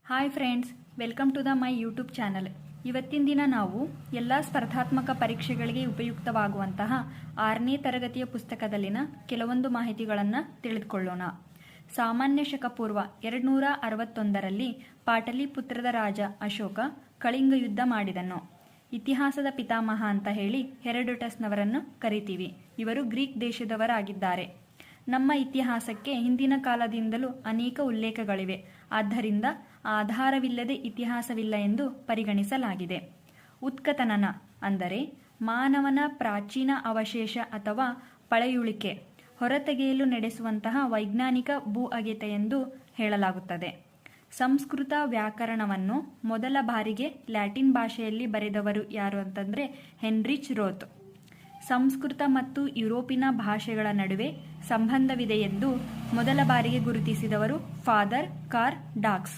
Hi friends, welcome to the my YouTube channel. ಇವತ್ತಿನ ದಿನ ನಾವು ಎಲ್ಲ ಸ್ಪರ್ಧಾತ್ಮಕ ಪರೀಕ್ಷೆಗಳಿಗೆ ಉಪಯುಕ್ತವಾಗುವಂತಹ 6ನೇ ತರಗತಿಯ ಪುಸ್ತಕದಲ್ಲಿನ ಕೆಲವೊಂದು ಮಾಹಿತಿಗಳನ್ನು ತಿಳಿದುಕೊಳ್ಳೋಣ. ಸಾಮಾನ್ಯ ಶಕ ಪೂರ್ವ 261ರಲ್ಲಿ ಪಾಟಲಿಪುತ್ರದ ರಾಜ ಅಶೋಕ ಕಳಿಂಗ ಯುದ್ಧ ಮಾಡಿದನು. ಇತಿಹಾಸದ ಪಿತಾಮಹ ಅಂತ ಹೇಳಿ ಹೆರೋಡೋಟಸ್ನವರನ್ನು ಕರಿತೀವಿ. ಇವರು ಗ್ರೀಕ್ ದೇಶದವರಾಗಿದ್ದಾರೆ. ನಮ್ಮ ಇತಿಹಾಸಕ್ಕೆ ಹಿಂದಿನ ಕಾಲದಿಂದಲೂ ಅನೇಕ ಉಲ್ಲೇಖಗಳಿವೆ. ಆದ್ದರಿಂದ ಆಧಾರವಿಲ್ಲದೆ ಇತಿಹಾಸವಿಲ್ಲ ಎಂದು ಪರಿಗಣಿಸಲಾಗಿದೆ. ಉತ್ಖನನ ಅಂದರೆ ಮಾನವನ ಪ್ರಾಚೀನ ಅವಶೇಷ ಅಥವಾ ಪಳೆಯುಳಿಕೆ ಹೊರತೆಗೆಯಲು ನಡೆಸುವಂತಹ ವೈಜ್ಞಾನಿಕ ಭೂ ಅಗೆತ ಎಂದು ಹೇಳಲಾಗುತ್ತದೆ. ಸಂಸ್ಕೃತ ವ್ಯಾಕರಣವನ್ನು ಮೊದಲ ಬಾರಿಗೆ ಲ್ಯಾಟಿನ್ ಭಾಷೆಯಲ್ಲಿ ಬರೆದವರು ಯಾರು ಅಂತಂದರೆ ಹೆನ್ರಿಚ್ ರೋತ್. ಸಂಸ್ಕೃತ ಮತ್ತು ಯುರೋಪಿನ ಭಾಷೆಗಳ ನಡುವೆ ಸಂಬಂಧವಿದೆ ಎಂದು ಮೊದಲ ಬಾರಿಗೆ ಗುರುತಿಸಿದವರು ಫಾದರ್ ಕಾರ್ಲ್ ಡಾಕ್ಸ್.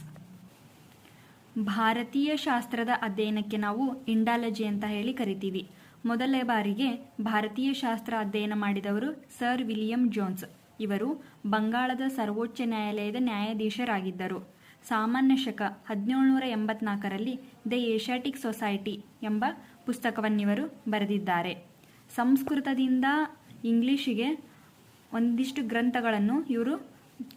ಭಾರತೀಯ ಶಾಸ್ತ್ರದ ಅಧ್ಯಯನಕ್ಕೆ ನಾವು ಇಂಡಾಲಜಿ ಅಂತ ಹೇಳಿ ಕರಿತೀವಿ. ಮೊದಲ ಬಾರಿಗೆ ಭಾರತೀಯ ಶಾಸ್ತ್ರ ಅಧ್ಯಯನ ಮಾಡಿದವರು ಸರ್ ವಿಲಿಯಂ ಜೋನ್ಸ್. ಇವರು ಬಂಗಾಳದ ಸರ್ವೋಚ್ಚ ನ್ಯಾಯಾಲಯದ ನ್ಯಾಯಾಧೀಶರಾಗಿದ್ದರು. ಸಾಮಾನ್ಯ ಶಕ 1784ರಲ್ಲಿ ದ ಏಷ್ಯಾಟಿಕ್ ಸೊಸೈಟಿ ಎಂಬ ಪುಸ್ತಕವನ್ನಿವರು ಬರೆದಿದ್ದಾರೆ. ಸಂಸ್ಕೃತದಿಂದ ಇಂಗ್ಲಿಷಿಗೆ ಒಂದಿಷ್ಟು ಗ್ರಂಥಗಳನ್ನು ಇವರು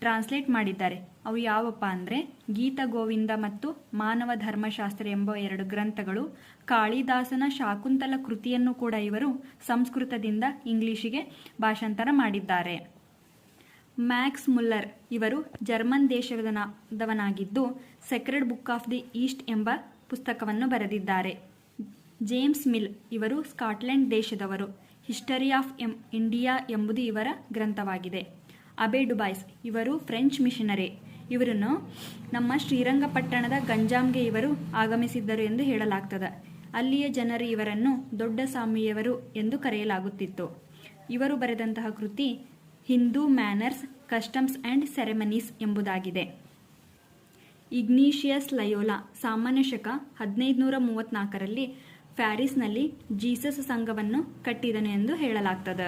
ಟ್ರಾನ್ಸ್ಲೇಟ್ ಮಾಡಿದ್ದಾರೆ. ಅವು ಯಾವಪ್ಪ ಅಂದರೆ ಗೀತ ಗೋವಿಂದ ಮತ್ತು ಮಾನವ ಧರ್ಮಶಾಸ್ತ್ರ ಎಂಬ 2 ಗ್ರಂಥಗಳು. ಕಾಳಿದಾಸನ ಶಾಕುಂತಲ ಕೃತಿಯನ್ನು ಕೂಡ ಇವರು ಸಂಸ್ಕೃತದಿಂದ ಇಂಗ್ಲಿಷಿಗೆ ಭಾಷಾಂತರ ಮಾಡಿದ್ದಾರೆ. ಮ್ಯಾಕ್ಸ್ ಮುಲ್ಲರ್ ಇವರು ಜರ್ಮನ್ ದೇಶದವನಾಗಿದ್ದು sacred book of the east ಎಂಬ ಪುಸ್ತಕವನ್ನು ಬರೆದಿದ್ದಾರೆ. ಜೇಮ್ಸ್ ಮಿಲ್ ಇವರು ಸ್ಕಾಟ್ಲೆಂಡ್ ದೇಶದವರು. ಹಿಸ್ಟರಿ ಆಫ್ ಇಂಡಿಯಾ ಎಂಬುದು ಇವರ ಗ್ರಂಥವಾಗಿದೆ. ಅಬೆ ಡುಬಾಯ್ಸ್ ಇವರು ಫ್ರೆಂಚ್ ಮಿಷನರಿ. ಇವರನ್ನು ನಮ್ಮ ಶ್ರೀರಂಗಪಟ್ಟಣದ ಗಂಜಾಂಗೆ ಇವರು ಆಗಮಿಸಿದ್ದರು ಎಂದು ಹೇಳಲಾಗ್ತದೆ. ಅಲ್ಲಿಯ ಜನರು ಇವರನ್ನು ದೊಡ್ಡ ಸ್ವಾಮಿಯವರು ಎಂದು ಕರೆಯಲಾಗುತ್ತಿತ್ತು. ಇವರು ಬರೆದಂತಹ ಕೃತಿ Hindu manners, customs and ceremonies ಎಂಬುದಾಗಿದೆ. ಇಗ್ನೇಷಿಯಸ್ ಲಯೋಲಾ ಸಾಮಾನ್ಯ ಶಕ 1534ರಲ್ಲಿ ಪ್ಯಾರಿಸ್ನಲ್ಲಿ ಜೀಸಸ್ ಸಂಘವನ್ನು ಕಟ್ಟಿದನು ಎಂದು ಹೇಳಲಾಗ್ತದೆ.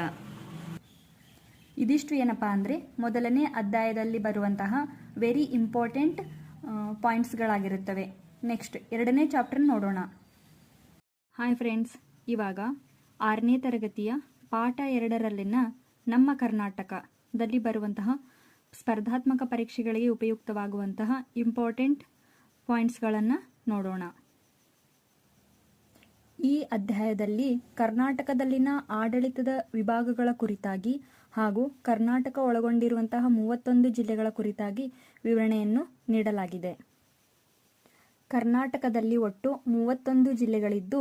ಇದಿಷ್ಟು ಏನಪ್ಪಾ ಅಂದರೆ ಮೊದಲನೇ ಅಧ್ಯಾಯದಲ್ಲಿ ಬರುವಂತಹ ವೆರಿ ಇಂಪಾರ್ಟೆಂಟ್ ಪಾಯಿಂಟ್ಸ್ಗಳಾಗಿರುತ್ತವೆ. ನೆಕ್ಸ್ಟ್ 2ನೇ ಚಾಪ್ಟರ್ ನೋಡೋಣ. ಹಾಯ್ ಫ್ರೆಂಡ್ಸ್, ಇವಾಗ 6ನೇ ತರಗತಿಯ ಪಾಠ 2ರಲ್ಲಿನ ನಮ್ಮ ಕರ್ನಾಟಕದಲ್ಲಿ ಬರುವಂತಹ ಸ್ಪರ್ಧಾತ್ಮಕ ಪರೀಕ್ಷೆಗಳಿಗೆ ಉಪಯುಕ್ತವಾಗುವಂತಹ ಇಂಪಾರ್ಟೆಂಟ್ ಪಾಯಿಂಟ್ಸ್ಗಳನ್ನು ನೋಡೋಣ. ಈ ಅಧ್ಯಾಯದಲ್ಲಿ ಕರ್ನಾಟಕದಲ್ಲಿನ ಆಡಳಿತದ ವಿಭಾಗಗಳ ಕುರಿತಾಗಿ ಹಾಗೂ ಕರ್ನಾಟಕ ಒಳಗೊಂಡಿರುವಂತಹ 31 ಜಿಲ್ಲೆಗಳ ಕುರಿತಾಗಿ ವಿವರಣೆಯನ್ನು ನೀಡಲಾಗಿದೆ. ಕರ್ನಾಟಕದಲ್ಲಿ ಒಟ್ಟು 31 ಜಿಲ್ಲೆಗಳಿದ್ದು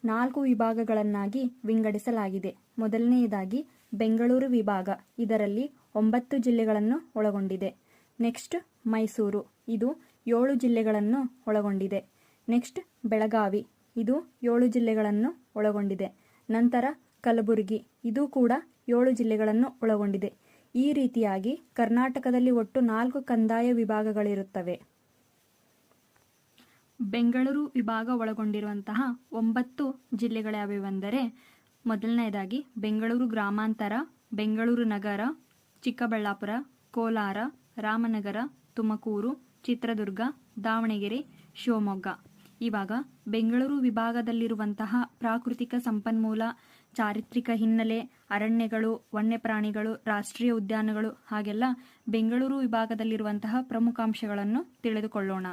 4 ವಿಭಾಗಗಳನ್ನಾಗಿ ವಿಂಗಡಿಸಲಾಗಿದೆ. ಮೊದಲನೆಯದಾಗಿ ಬೆಂಗಳೂರು ವಿಭಾಗ, ಇದರಲ್ಲಿ 9 ಜಿಲ್ಲೆಗಳನ್ನು ಒಳಗೊಂಡಿದೆ. ನೆಕ್ಸ್ಟ್ ಮೈಸೂರು, ಇದು 7 ಜಿಲ್ಲೆಗಳನ್ನು ಒಳಗೊಂಡಿದೆ. ನೆಕ್ಸ್ಟ್ ಬೆಳಗಾವಿ, ಇದು 7 ಜಿಲ್ಲೆಗಳನ್ನು ಒಳಗೊಂಡಿದೆ. ನಂತರ ಕಲಬುರಗಿ, ಇದು ಕೂಡ 7 ಜಿಲ್ಲೆಗಳನ್ನು ಒಳಗೊಂಡಿದೆ. ಈ ರೀತಿಯಾಗಿ ಕರ್ನಾಟಕದಲ್ಲಿ ಒಟ್ಟು 4 ಕಂದಾಯ ವಿಭಾಗಗಳಿರುತ್ತವೆ. ಬೆಂಗಳೂರು ವಿಭಾಗ ಒಳಗೊಂಡಿರುವಂತಹ 9 ಜಿಲ್ಲೆಗಳ್ಯಾವೆಂದರೆ ಮೊದಲನೆಯದಾಗಿ ಬೆಂಗಳೂರು ಗ್ರಾಮಾಂತರ, ಬೆಂಗಳೂರು ನಗರ, ಚಿಕ್ಕಬಳ್ಳಾಪುರ, ಕೋಲಾರ, ರಾಮನಗರ, ತುಮಕೂರು, ಚಿತ್ರದುರ್ಗ, ದಾವಣಗೆರೆ, ಶಿವಮೊಗ್ಗ. ಇವಾಗ ಬೆಂಗಳೂರು ವಿಭಾಗದಲ್ಲಿರುವಂತಹ ಪ್ರಾಕೃತಿಕ ಸಂಪನ್ಮೂಲ, ಚಾರಿತ್ರಿಕ ಹಿನ್ನೆಲೆ, ಅರಣ್ಯಗಳು, ವನ್ಯಪ್ರಾಣಿಗಳು, ರಾಷ್ಟ್ರೀಯ ಉದ್ಯಾನಗಳು ಹಾಗೆಲ್ಲ ಬೆಂಗಳೂರು ವಿಭಾಗದಲ್ಲಿರುವಂತಹ ಪ್ರಮುಖಾಂಶಗಳನ್ನು ತಿಳಿದುಕೊಳ್ಳೋಣ.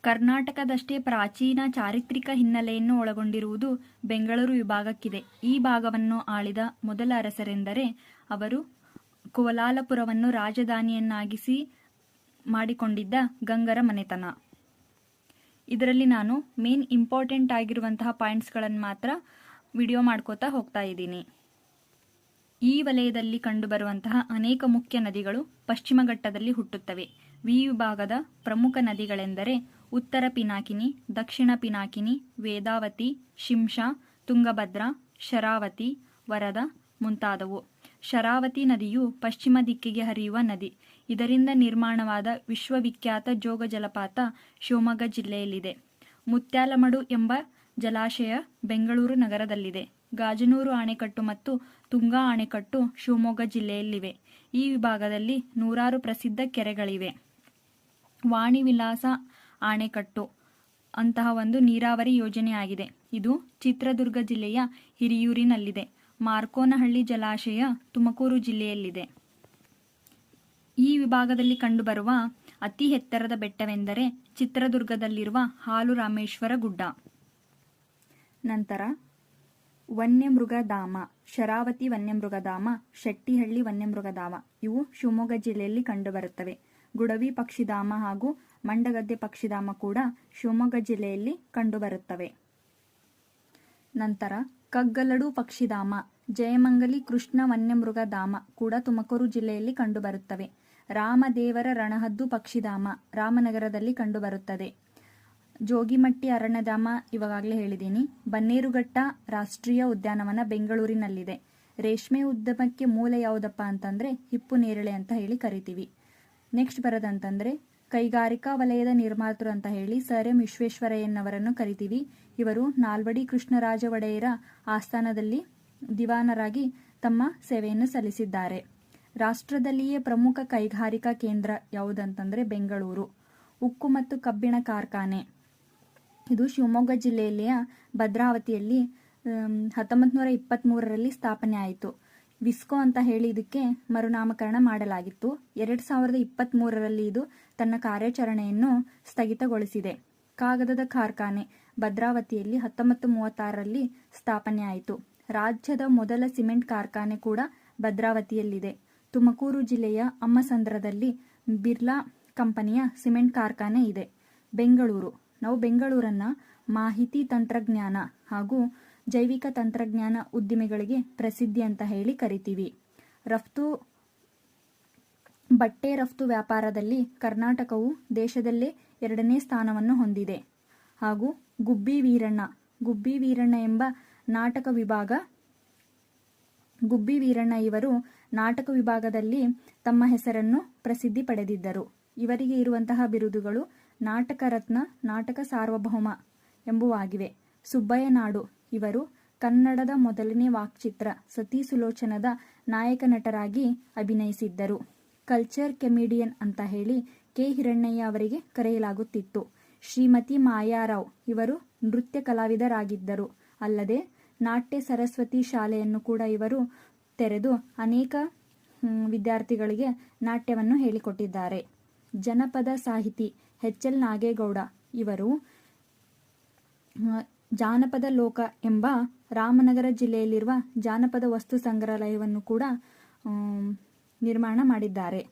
ಕರ್ನಾಟಕದಷ್ಟೇ ಪ್ರಾಚೀನ ಚಾರಿತ್ರಿಕ ಹಿನ್ನೆಲೆಯನ್ನು ಒಳಗೊಂಡಿರುವುದು ಬೆಂಗಳೂರು ವಿಭಾಗಕ್ಕಿದೆ. ಈ ಭಾಗವನ್ನು ಆಳಿದ ಮೊದಲ ಅರಸರೆಂದರೆ ಅವರು ಕೋಲಾಲಪುರವನ್ನು ರಾಜಧಾನಿಯನ್ನಾಗಿಸಿ ಮಾಡಿಕೊಂಡಿದ್ದ ಗಂಗರ ಮನೆತನ. ಇದರಲ್ಲಿ ನಾನು ಮೇನ್ ಇಂಪಾರ್ಟೆಂಟ್ ಆಗಿರುವಂತಹ ಪಾಯಿಂಟ್ಸ್ಗಳನ್ನು ಮಾತ್ರ ವಿಡಿಯೋ ಮಾಡ್ಕೋತಾ ಹೋಗ್ತಾ ಇದ್ದೀನಿ. ಈ ವಲಯದಲ್ಲಿ ಕಂಡುಬರುವಂತಹ ಅನೇಕ ಮುಖ್ಯ ನದಿಗಳು ಪಶ್ಚಿಮ ಘಟ್ಟದಲ್ಲಿ ಹುಟ್ಟುತ್ತವೆ. ಈ ವಿಭಾಗದ ಪ್ರಮುಖ ನದಿಗಳೆಂದರೆ ಉತ್ತರ ಪಿನಾಕಿನಿ, ದಕ್ಷಿಣ ಪಿನಾಕಿನಿ, ವೇದಾವತಿ, ಶಿಂಷಾ, ತುಂಗಭದ್ರಾ, ಶರಾವತಿ, ವರದಾ ಮುಂತಾದವು. ಶರಾವತಿ ನದಿಯು ಪಶ್ಚಿಮ ದಿಕ್ಕಿಗೆ ಹರಿಯುವ ನದಿ. ಇದರಿಂದ ನಿರ್ಮಾಣವಾದ ವಿಶ್ವವಿಖ್ಯಾತ ಜೋಗ ಜಲಪಾತ ಶಿವಮೊಗ್ಗ ಜಿಲ್ಲೆಯಲ್ಲಿದೆ. ಮುತ್ಯಾಲಮಡು ಎಂಬ ಜಲಾಶಯ ಬೆಂಗಳೂರು ನಗರದಲ್ಲಿದೆ. ಗಾಜನೂರು ಅಣೆಕಟ್ಟು ಮತ್ತು ತುಂಗಾ ಅಣೆಕಟ್ಟು ಶಿವಮೊಗ್ಗ ಜಿಲ್ಲೆಯಲ್ಲಿವೆ. ಈ ವಿಭಾಗದಲ್ಲಿ 100 ಪ್ರಸಿದ್ಧ ಕೆರೆಗಳಿವೆ. ವಾಣಿ ವಿಲಾಸ ಆಣೆಕಟ್ಟು ಅಂತಹ ಒಂದು ನೀರಾವರಿ ಯೋಜನೆಯಾಗಿದೆ. ಇದು ಚಿತ್ರದುರ್ಗ ಜಿಲ್ಲೆಯ ಹಿರಿಯೂರಿನಲ್ಲಿದೆ. ಮಾರ್ಕೋನಹಳ್ಳಿ ಜಲಾಶಯ ತುಮಕೂರು ಜಿಲ್ಲೆಯಲ್ಲಿದೆ. ಈ ವಿಭಾಗದಲ್ಲಿ ಕಂಡುಬರುವ ಅತಿ ಎತ್ತರದ ಬೆಟ್ಟವೆಂದರೆ ಚಿತ್ರದುರ್ಗದಲ್ಲಿರುವ ಹಾಲು ರಾಮೇಶ್ವರ ಗುಡ್ಡ. ನಂತರ ವನ್ಯಮೃಗಧಾಮ, ಶರಾವತಿ ವನ್ಯಮೃಗಧಾಮ, ಶೆಟ್ಟಿಹಳ್ಳಿ ವನ್ಯಮೃಗಧಾಮ ಇವು ಶಿವಮೊಗ್ಗ ಜಿಲ್ಲೆಯಲ್ಲಿ ಕಂಡುಬರುತ್ತವೆ. ಗುಡವಿ ಪಕ್ಷಿಧಾಮ ಹಾಗೂ ಮಂಡಗದ್ದೆ ಪಕ್ಷಿಧಾಮ ಕೂಡ ಶಿವಮೊಗ್ಗ ಜಿಲ್ಲೆಯಲ್ಲಿ ಕಂಡುಬರುತ್ತವೆ. ನಂತರ ಕಗ್ಗಲಡು ಪಕ್ಷಿಧಾಮ, ಜಯಮಂಗಲಿ ಕೃಷ್ಣ ವನ್ಯಮೃಗಧಾಮ ಕೂಡ ತುಮಕೂರು ಜಿಲ್ಲೆಯಲ್ಲಿ ಕಂಡುಬರುತ್ತವೆ. ರಾಮದೇವರ ರಣಹದ್ದು ಪಕ್ಷಿಧಾಮ ರಾಮನಗರದಲ್ಲಿ ಕಂಡುಬರುತ್ತದೆ. ಜೋಗಿಮಟ್ಟಿ ಅರಣ್ಯಧಾಮ ಇವಾಗಲೇ ಹೇಳಿದ್ದೀನಿ. ಬನ್ನೇರುಘಟ್ಟ ರಾಷ್ಟ್ರೀಯ ಉದ್ಯಾನವನ ಬೆಂಗಳೂರಿನಲ್ಲಿದೆ. ರೇಷ್ಮೆ ಉದ್ಯಮಕ್ಕೆ ಮೂಲ ಯಾವುದಪ್ಪ ಅಂತಂದರೆ ಹಿಪ್ಪು ನೇರಳೆ ಅಂತ ಹೇಳಿ ಕರಿತೀವಿ. ನೆಕ್ಸ್ಟ್ ಬರೋದಂತಂದರೆ ಕೈಗಾರಿಕಾ ವಲಯದ ನಿರ್ಮಾತೃ ಅಂತ ಹೇಳಿ ಸರ್ ಎಂ ವಿಶ್ವೇಶ್ವರಯ್ಯನವರನ್ನು ಕರಿತೀವಿ. ಇವರು ನಾಲ್ವಡಿ ಕೃಷ್ಣರಾಜ ಒಡೆಯರ ಆಸ್ಥಾನದಲ್ಲಿ ದಿವಾನರಾಗಿ ತಮ್ಮ ಸೇವೆಯನ್ನು ಸಲ್ಲಿಸಿದ್ದಾರೆ. ರಾಷ್ಟ್ರದಲ್ಲಿಯೇ ಪ್ರಮುಖ ಕೈಗಾರಿಕಾ ಕೇಂದ್ರ ಯಾವುದಂತಂದರೆ ಬೆಂಗಳೂರು. ಉಕ್ಕು ಮತ್ತು ಕಬ್ಬಿಣ ಕಾರ್ಖಾನೆ ಇದು ಶಿವಮೊಗ್ಗ ಜಿಲ್ಲೆಯಲ್ಲಿಯ ಭದ್ರಾವತಿಯಲ್ಲಿ 1923ರಲ್ಲಿ ಸ್ಥಾಪನೆ ಆಯಿತು. ವಿಸ್ಕೋ ಅಂತ ಹೇಳಿ ಇದಕ್ಕೆ ಮರುನಾಮಕರಣ ಮಾಡಲಾಗಿತ್ತು. 2023ರಲ್ಲಿ ಇದು ತನ್ನ ಕಾರ್ಯಾಚರಣೆಯನ್ನು ಸ್ಥಗಿತಗೊಳಿಸಿದೆ. ಕಾಗದದ ಕಾರ್ಖಾನೆ ಭದ್ರಾವತಿಯಲ್ಲಿ 1936ರಲ್ಲಿ ಸ್ಥಾಪನೆ ಆಯಿತು. ರಾಜ್ಯದ ಮೊದಲ ಸಿಮೆಂಟ್ ಕಾರ್ಖಾನೆ ಕೂಡ ಭದ್ರಾವತಿಯಲ್ಲಿದೆ. ತುಮಕೂರು ಜಿಲ್ಲೆಯ ಅಮ್ಮಸಂದ್ರದಲ್ಲಿ ಬಿರ್ಲಾ ಕಂಪನಿಯ ಸಿಮೆಂಟ್ ಕಾರ್ಖಾನೆ ಇದೆ. ಬೆಂಗಳೂರು, ನಾವು ಬೆಂಗಳೂರನ್ನು ಮಾಹಿತಿ ತಂತ್ರಜ್ಞಾನ ಹಾಗೂ ಜೈವಿಕ ತಂತ್ರಜ್ಞಾನ ಉದ್ದಿಮೆಗಳಿಗೆ ಪ್ರಸಿದ್ಧಿ ಅಂತ ಹೇಳಿ ಕರಿತೀವಿ. ಬಟ್ಟೆ ರಫ್ತು ವ್ಯಾಪಾರದಲ್ಲಿ ಕರ್ನಾಟಕವು ದೇಶದಲ್ಲೇ 2ನೇ ಸ್ಥಾನವನ್ನು ಹೊಂದಿದೆ. ಹಾಗೂ ಗುಬ್ಬಿ ವೀರಣ್ಣ ಎಂಬ ನಾಟಕ ವಿಭಾಗ ಇವರು ನಾಟಕ ವಿಭಾಗದಲ್ಲಿ ತಮ್ಮ ಹೆಸರನ್ನು ಪ್ರಸಿದ್ಧಿ ಪಡೆದಿದ್ದರು. ಇವರಿಗೆ ಇರುವಂತಹ ಬಿರುದುಗಳು ನಾಟಕ ರತ್ನ, ನಾಟಕ ಸಾರ್ವಭೌಮ ಎಂಬುವಾಗಿವೆ. ಸುಬ್ಬಯ್ಯ ನಾಡು ಇವರು ಕನ್ನಡದ ಮೊದಲನೇ ವಾಕ್ಚಿತ್ರ ಸತಿ ಸುಲೋಚನದ ನಾಯಕ ನಟರಾಗಿ ಅಭಿನಯಿಸಿದ್ದರು. ಕಲ್ಚರ್ ಕೆಮಿಡಿಯನ್ ಅಂತ ಹೇಳಿ ಕೆ ಹಿರಣ್ಣಯ್ಯ ಅವರಿಗೆ ಕರೆಯಲಾಗುತ್ತಿತ್ತು. ಶ್ರೀಮತಿ ಮಾಯಾರಾವ್ ಇವರು ನೃತ್ಯ ಕಲಾವಿದರಾಗಿದ್ದರು. ಅಲ್ಲದೆ ನಾಟ್ಯ ಸರಸ್ವತಿ ಶಾಲೆಯನ್ನು ಕೂಡ ಇವರು ತೆರೆದು ಅನೇಕ ವಿದ್ಯಾರ್ಥಿಗಳಿಗೆ ನಾಟ್ಯವನ್ನು ಹೇಳಿಕೊಟ್ಟಿದ್ದಾರೆ. ಜನಪದ ಸಾಹಿತಿ ಎಚ್ ಎಲ್ ನಾಗೇಗೌಡ ಇವರು ಜಾನಪದ ಲೋಕ ಎಂಬ ರಾಮನಗರ ಜಿಲ್ಲೆಯಲ್ಲಿರುವ ಜಾನಪದ ವಸ್ತು ಸಂಗ್ರಹಾಲಯವನ್ನು ಕೂಡ ನಿರ್ಮಾಣ ಮಾಡಿದ್ದಾರೆ.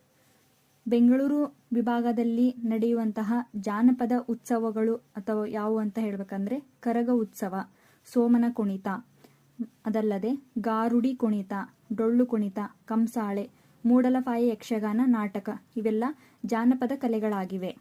ಬೆಂಗಳೂರು ವಿಭಾಗದಲ್ಲಿ ನಡೆಯುವಂತಹ ಜಾನಪದ ಉತ್ಸವಗಳು ಅಥವಾ ಯಾವುವು ಅಂತ ಹೇಳಬೇಕಂದ್ರೆ ಕರಗ ಉತ್ಸವ, ಸೋಮನ ಕುಣಿತ, ಅದಲ್ಲದೆ ಗಾರುಡಿ ಕುಣಿತ, ಡೊಳ್ಳು ಕುಣಿತ, ಕಂಸಾಳೆ, ಮೂಡಲಪಾಯ ಯಕ್ಷಗಾನ, ನಾಟಕ ಇವೆಲ್ಲ ಜಾನಪದ ಕಲೆಗಳಾಗಿವೆ.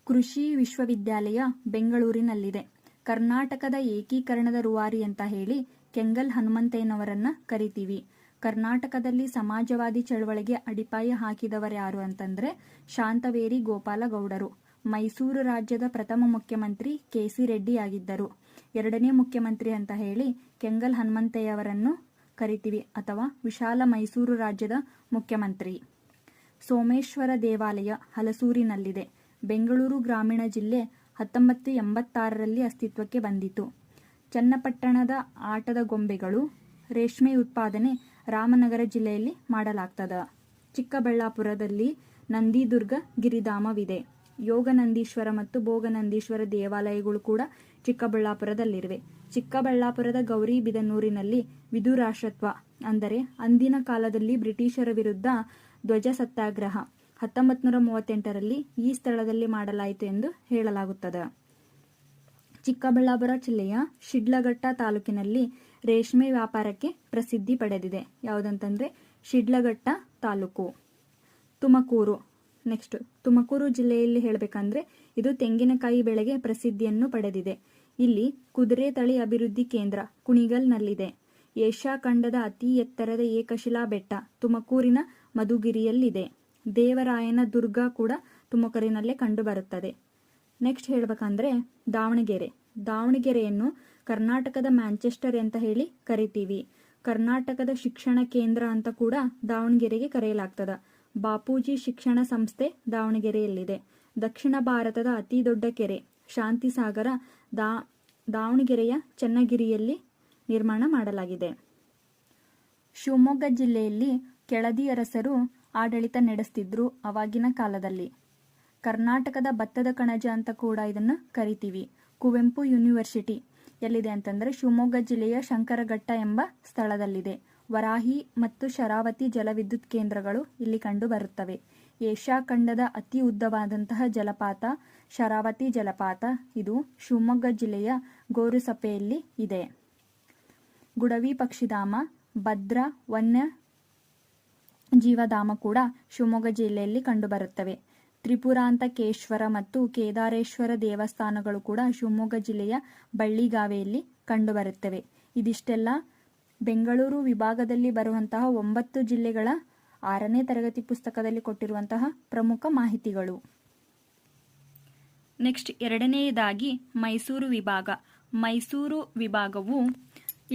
ಕೃಷಿ ವಿಶ್ವವಿದ್ಯಾಲಯ ಬೆಂಗಳೂರಿನಲ್ಲಿದೆ. ಕರ್ನಾಟಕದ ಏಕೀಕರಣದ ರೂವಾರಿ ಅಂತ ಹೇಳಿ ಕೆಂಗಲ್ ಹನುಮಂತಯ್ಯನವರನ್ನ ಕರಿತೀವಿ. ಕರ್ನಾಟಕದಲ್ಲಿ ಸಮಾಜವಾದಿ ಚಳವಳಿಗೆ ಅಡಿಪಾಯ ಹಾಕಿದವರ್ಯಾರು ಅಂತಂದ್ರೆ ಶಾಂತವೇರಿ ಗೋಪಾಲ ಗೌಡರು. ಮೈಸೂರು ರಾಜ್ಯದ ಪ್ರಥಮ ಮುಖ್ಯಮಂತ್ರಿ ಕೆ.ಸಿ. ರೆಡ್ಡಿ ಆಗಿದ್ದರು. 2ನೇ ಮುಖ್ಯಮಂತ್ರಿ ಅಂತ ಹೇಳಿ ಕೆಂಗಲ್ ಹನುಮಂತಯ್ಯವರನ್ನು ಕರಿತೀವಿ ಅಥವಾ ವಿಶಾಲ ಮೈಸೂರು ರಾಜ್ಯದ ಮುಖ್ಯಮಂತ್ರಿ. ಸೋಮೇಶ್ವರ ದೇವಾಲಯ ಹಲಸೂರಿನಲ್ಲಿದೆ. ಬೆಂಗಳೂರು ಗ್ರಾಮೀಣ ಜಿಲ್ಲೆ 1986ರಲ್ಲಿ ಅಸ್ತಿತ್ವಕ್ಕೆ ಬಂದಿತು. ಚನ್ನಪಟ್ಟಣದ ಆಟದ ಗೊಂಬೆಗಳು, ರೇಷ್ಮೆ ಉತ್ಪಾದನೆ ರಾಮನಗರ ಜಿಲ್ಲೆಯಲ್ಲಿ ಮಾಡಲಾಗ್ತದ. ಚಿಕ್ಕಬಳ್ಳಾಪುರದಲ್ಲಿ ನಂದಿದುರ್ಗ ಗಿರಿಧಾಮವಿದೆ. ಯೋಗನಂದೀಶ್ವರ ಮತ್ತು ಭೋಗನಂದೀಶ್ವರ ದೇವಾಲಯಗಳು ಕೂಡ ಚಿಕ್ಕಬಳ್ಳಾಪುರದಲ್ಲಿರುವೆ. ಚಿಕ್ಕಬಳ್ಳಾಪುರದ ಗೌರಿಬಿದನೂರಿನಲ್ಲಿ ವಿಧುರಾಶ್ರತ್ವ ಅಂದರೆ ಅಂದಿನ ಕಾಲದಲ್ಲಿ ಬ್ರಿಟಿಷರ ವಿರುದ್ಧ ಧ್ವಜ ಸತ್ಯಾಗ್ರಹ 1938ರಲ್ಲಿ ಈ ಸ್ಥಳದಲ್ಲಿ ಮಾಡಲಾಯಿತು ಎಂದು ಹೇಳಲಾಗುತ್ತದೆ. ಚಿಕ್ಕಬಳ್ಳಾಪುರ ಜಿಲ್ಲೆಯ ಶಿಡ್ಲಘಟ್ಟ ತಾಲೂಕಿನಲ್ಲಿ ರೇಷ್ಮೆ ವ್ಯಾಪಾರಕ್ಕೆ ಪ್ರಸಿದ್ಧಿ ಪಡೆದಿದೆ. ಯಾವುದಂತಂದ್ರೆ ಶಿಡ್ಲಘಟ್ಟ ತಾಲೂಕು. ತುಮಕೂರು ಜಿಲ್ಲೆಯಲ್ಲಿ ಹೇಳಬೇಕಂದ್ರೆ ಇದು ತೆಂಗಿನಕಾಯಿ ಬೆಳೆಗೆ ಪ್ರಸಿದ್ಧಿಯನ್ನು ಪಡೆದಿದೆ. ಇಲ್ಲಿ ಕುದುರೆ ತಳಿ ಅಭಿವೃದ್ಧಿ ಕೇಂದ್ರ ಕುಣಿಗಲ್ನಲ್ಲಿದೆ. ಏಷ್ಯಾ ಖಂಡದ ಅತಿ ಎತ್ತರದ ಏಕಶಿಲಾ ಬೆಟ್ಟ ತುಮಕೂರಿನ ಮಧುಗಿರಿಯಲ್ಲಿದೆ. ದೇವರಾಯನ ದುರ್ಗ ಕೂಡ ತುಮಕೂರಿನಲ್ಲೇ ಕಂಡುಬರುತ್ತದೆ. ನೆಕ್ಸ್ಟ್ ಹೇಳಬೇಕಂದ್ರೆ ದಾವಣಗೆರೆಯನ್ನು ಕರ್ನಾಟಕದ ಮ್ಯಾಂಚೆಸ್ಟರ್ ಅಂತ ಹೇಳಿ ಕರಿತೀವಿ. ಕರ್ನಾಟಕದ ಶಿಕ್ಷಣ ಕೇಂದ್ರ ಅಂತ ಕೂಡ ದಾವಣಗೆರೆಗೆ ಕರೆಯಲಾಗ್ತದ. ಬಾಪೂಜಿ ಶಿಕ್ಷಣ ಸಂಸ್ಥೆ ದಾವಣಗೆರೆಯಲ್ಲಿದೆ. ದಕ್ಷಿಣ ಭಾರತದ ಅತಿ ದೊಡ್ಡ ಕೆರೆ ಶಾಂತಿಸಾಗರ ದಾವಣಗೆರೆಯ ಚನ್ನಗಿರಿಯಲ್ಲಿ ನಿರ್ಮಾಣ ಮಾಡಲಾಗಿದೆ. ಶಿವಮೊಗ್ಗ ಜಿಲ್ಲೆಯಲ್ಲಿ ಕೆಳದಿ ಅರಸರು ಆಡಳಿತ ನಡೆಸ್ತಿದ್ರು ಅವಾಗಿನ ಕಾಲದಲ್ಲಿ. ಕರ್ನಾಟಕದ ಭತ್ತದ ಕಣಜ ಅಂತ ಕೂಡ ಇದನ್ನು ಕರಿತೀವಿ. ಕುವೆಂಪು ಯೂನಿವರ್ಸಿಟಿ ಎಲ್ಲಿದೆ ಅಂತಂದರೆ ಶಿವಮೊಗ್ಗ ಜಿಲ್ಲೆಯ ಶಂಕರಘಟ್ಟ ಎಂಬ ಸ್ಥಳದಲ್ಲಿದೆ. ವರಾಹಿ ಮತ್ತು ಶರಾವತಿ ಜಲವಿದ್ಯುತ್ ಕೇಂದ್ರಗಳು ಇಲ್ಲಿ ಕಂಡು ಬರುತ್ತವೆ. ಏಷ್ಯಾ ಖಂಡದ ಅತಿ ಉದ್ದವಾದಂತಹ ಜಲಪಾತ ಶರಾವತಿ ಜಲಪಾತ. ಇದು ಶಿವಮೊಗ್ಗ ಜಿಲ್ಲೆಯ ಗೋರುಸಪೆಯಲ್ಲಿ ಇದೆ. ಗುಡವಿ ಪಕ್ಷಿಧಾಮ, ಭದ್ರಾ ವನ್ಯ ಜೀವಧಾಮ ಕೂಡ ಶಿವಮೊಗ್ಗ ಜಿಲ್ಲೆಯಲ್ಲಿ ಕಂಡುಬರುತ್ತವೆ. ತ್ರಿಪುರಾಂತಕೇಶ್ವರ ಮತ್ತು ಕೇದಾರೇಶ್ವರ ದೇವಸ್ಥಾನಗಳು ಕೂಡ ಶಿವಮೊಗ್ಗ ಜಿಲ್ಲೆಯ ಬಳ್ಳಿಗಾವೆಯಲ್ಲಿ ಕಂಡುಬರುತ್ತವೆ. ಇದಿಷ್ಟೆಲ್ಲ ಬೆಂಗಳೂರು ವಿಭಾಗದಲ್ಲಿ ಬರುವಂತಹ 9 ಜಿಲ್ಲೆಗಳ 6ನೇ ತರಗತಿ ಪುಸ್ತಕದಲ್ಲಿ ಕೊಟ್ಟಿರುವಂತಹ ಪ್ರಮುಖ ಮಾಹಿತಿಗಳು. ನೆಕ್ಸ್ಟ್ 2ನೇದಾಗಿ ಮೈಸೂರು ವಿಭಾಗ. ಮೈಸೂರು ವಿಭಾಗವು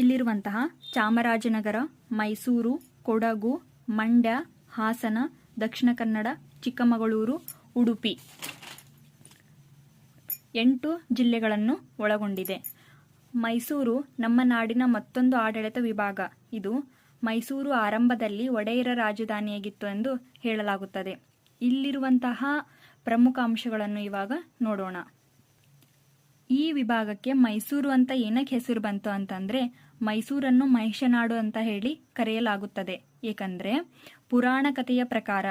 ಇಲ್ಲಿರುವಂತಹ ಚಾಮರಾಜನಗರ, ಮೈಸೂರು, ಕೊಡಗು, ಮಂಡ್ಯ, ಹಾಸನ, ದಕ್ಷಿಣ ಕನ್ನಡ, ಚಿಕ್ಕಮಗಳೂರು, ಉಡುಪಿ 8 ಜಿಲ್ಲೆಗಳನ್ನು ಒಳಗೊಂಡಿದೆ. ಮೈಸೂರು ನಮ್ಮ ನಾಡಿನ ಮತ್ತೊಂದು ಆಡಳಿತ ವಿಭಾಗ. ಇದು ಮೈಸೂರು ಆರಂಭದಲ್ಲಿ ಒಡೆಯರ ರಾಜಧಾನಿಯಾಗಿತ್ತು ಎಂದು ಹೇಳಲಾಗುತ್ತದೆ. ಇಲ್ಲಿರುವಂತಹ ಪ್ರಮುಖ ಅಂಶಗಳನ್ನು ಇವಾಗ ನೋಡೋಣ. ಈ ವಿಭಾಗಕ್ಕೆ ಮೈಸೂರು ಅಂತ ಏನಕ್ಕೆ ಹೆಸರು ಬಂತು ಅಂತಂದರೆ, ಮೈಸೂರನ್ನು ಮಹಿಷನಾಡು ಅಂತ ಹೇಳಿ ಕರೆಯಲಾಗುತ್ತದೆ. ಏಕೆಂದರೆ ಪುರಾಣ ಕಥೆಯ ಪ್ರಕಾರ